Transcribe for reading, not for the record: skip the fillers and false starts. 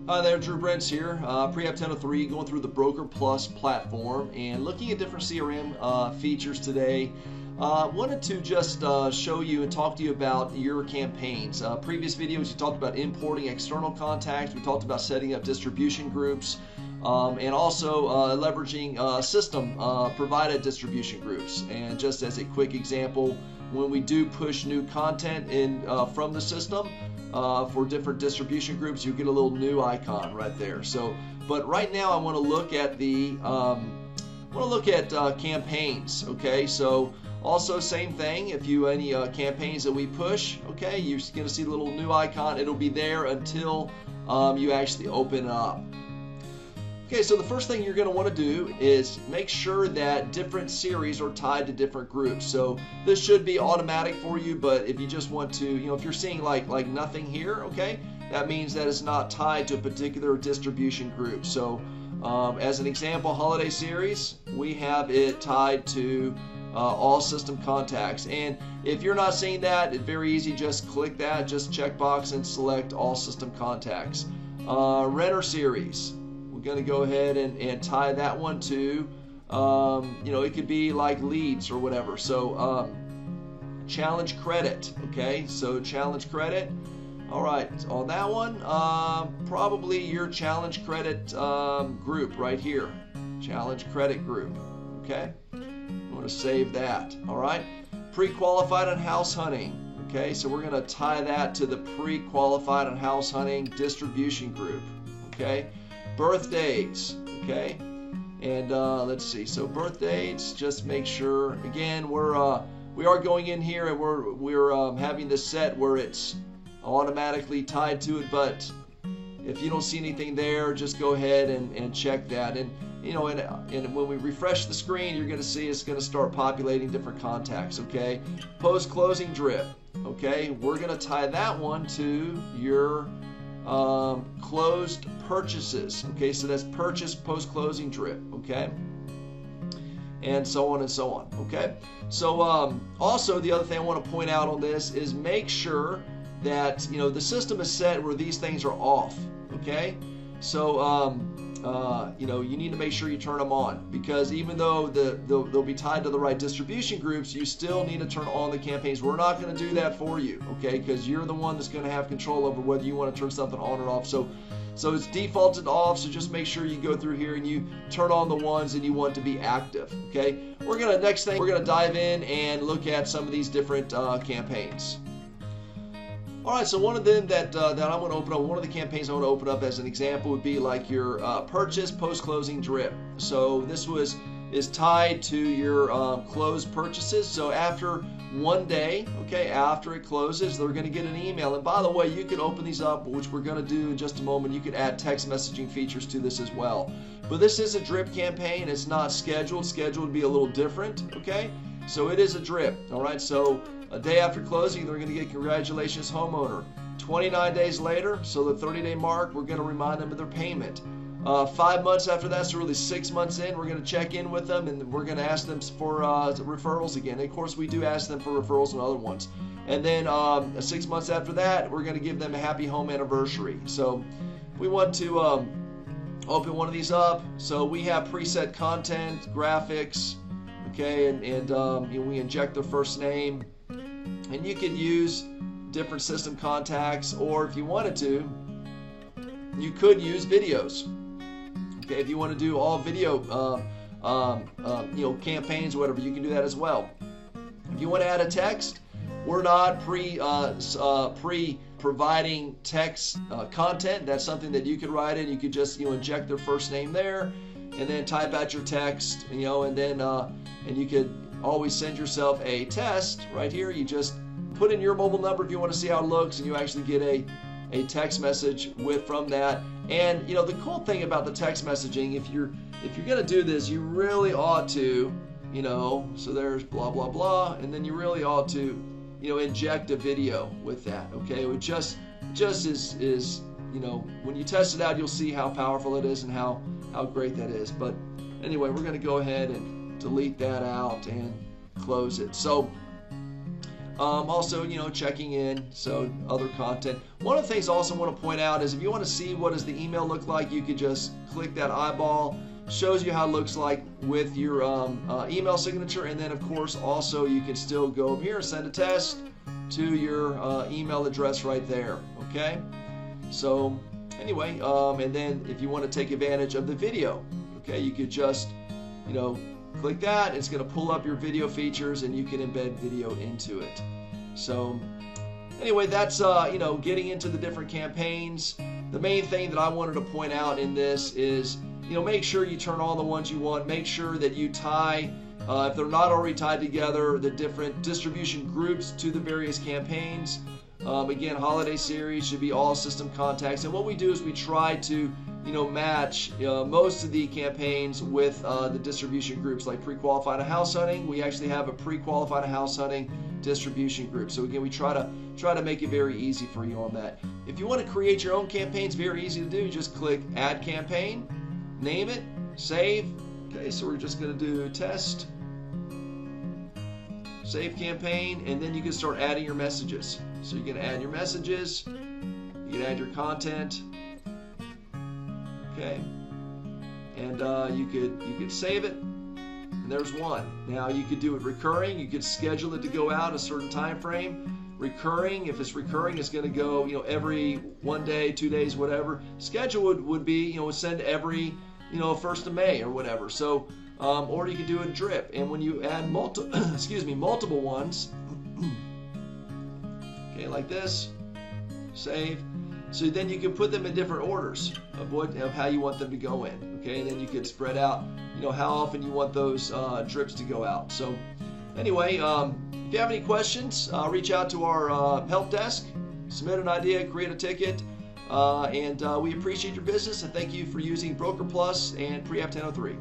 Hi there, Drew Brents here, Prehab 1003, going through the Broker Plus platform and looking at different CRM features today. Wanted to just show you and talk to you about your campaigns. Previous videos, we talked about importing external contacts. We talked about setting up distribution groups and also leveraging system provided distribution groups. And just as a quick example, when we do push new content in from the system, for different distribution groups, you get a little new icon right there. So, but right now I want to look at the campaigns. Okay, so also same thing. If you any campaigns that we push, okay, you're going to see the little new icon. It'll be there until you actually open it up. Okay, so the first thing you're going to want to do is make sure that different series are tied to different groups. So this should be automatic for you, but if you just want to, you know, if you're seeing like nothing here, okay, that means that it's not tied to a particular distribution group. So as an example, holiday series, we have it tied to all system contacts. And if you're not seeing that, it's very easy. Just click that, just checkbox and select all system contacts. Renter series. Going to go ahead and tie that one to, you know, it could be like leads or whatever. So challenge credit, okay, so challenge credit. All right, on that one, probably your challenge credit group right here, challenge credit group, okay. I'm going to save that. All right, pre-qualified on house hunting. Okay, so we're going to tie that to the pre-qualified on house hunting distribution group. Okay. Birthdays, okay, and let's see. So birthdays, just make sure. Again, we are going in here and we're having this set where it's automatically tied to it. But if you don't see anything there, just go ahead and check that. And you know, and when we refresh the screen, you're going to see it's going to start populating different contacts. Okay, post closing drip. Okay, we're going to tie that one to your closed purchases. Okay, so that's purchase post closing drip. Okay, and so on and so on. Okay, so also the other thing I want to point out on this is make sure that, you know, the system is set where these things are off. Okay, so you know, you need to make sure you turn them on, because even though they'll be tied to the right distribution groups, you still need to turn on the campaigns. We're not going to do that for you, okay, because you're the one that's going to have control over whether you want to turn something on or off. So it's defaulted off, so just make sure you go through here and you turn on the ones that you want to be active. Okay, next thing we're going to dive in and look at some of these different campaigns. Alright, so one of them that I want to open up, one of the campaigns I want to open up as an example would be like your purchase post-closing drip. So this is tied to your closed purchases. So after 1 day, okay, after it closes, they're going to get an email. And by the way, you can open these up, which we're going to do in just a moment. You can add text messaging features to this as well. But this is a drip campaign. It's not scheduled. Scheduled would be a little different, okay? So it is a drip, alright? So a day after closing, they're going to get congratulations homeowner. 29 days later, so the 30-day mark, we're going to remind them of their payment. 5 months after that, so really 6 months in, we're going to check in with them and we're going to ask them for referrals again. And of course, we do ask them for referrals and other ones. And then 6 months after that, we're going to give them a happy home anniversary. So we want to open one of these up. So we have preset content, graphics, okay, and you know, we inject their first name. And you can use different system contacts, or if you wanted to, you could use videos. Okay, if you want to do all video, you know, campaigns or whatever, you can do that as well. If you want to add a text, we're not providing text content. That's something that you could write in. You could just, you know, inject their first name there, and then type out your text, you know, and then and you could always send yourself a test right here. You just put in your mobile number if you want to see how it looks, and you actually get a text message from that. And you know, the cool thing about the text messaging, if you're going to do this, you really ought to, you know, so there's blah blah blah, and then you really ought to, you know, inject a video with that. Okay, it just is, you know, when you test it out, you'll see how powerful it is and how great that is. But anyway, we're going to go ahead and delete that out and close it. So also, you know, checking in, so other content. One of the things I also want to point out is if you want to see what does the email look like, you could just click that eyeball. Shows you how it looks like with your email signature, and then of course also you can still go over here and send a test to your email address right there. Okay, so anyway, and then if you want to take advantage of the video, okay, you could just click that. It's going to pull up your video features and you can embed video into it. So anyway, that's getting into the different campaigns. The main thing that I wanted to point out in this is make sure you turn on the ones you want. Make sure that you tie, if they're not already tied together, the different distribution groups to the various campaigns. Again, holiday series should be all system contacts. And what we do is we try to match most of the campaigns with the distribution groups, like pre-qualified house hunting. We actually have a pre-qualified house hunting distribution group. So again, we try to make it very easy for you on that. If you want to create your own campaigns, very easy to do. Just click Add Campaign, name it, save. Okay, so we're just going to do test, save campaign, and then you can start adding your messages. So you can add your messages, you can add your content. Okay, and you could save it, and there's one. Now you could do it recurring. You could schedule it to go out a certain time frame. Recurring, if it's recurring, it's going to go every 1 day, 2 days, whatever. Schedule would be send every 1st of May or whatever. So or you could do a drip, and when you add multiple ones, okay, like this, save. So then you can put them in different orders of how you want them to go in. Okay, and then you could spread out, how often you want those drips to go out. So anyway, if you have any questions, reach out to our help desk, submit an idea, create a ticket, and we appreciate your business and thank you for using Broker Plus and Pre-App 1003.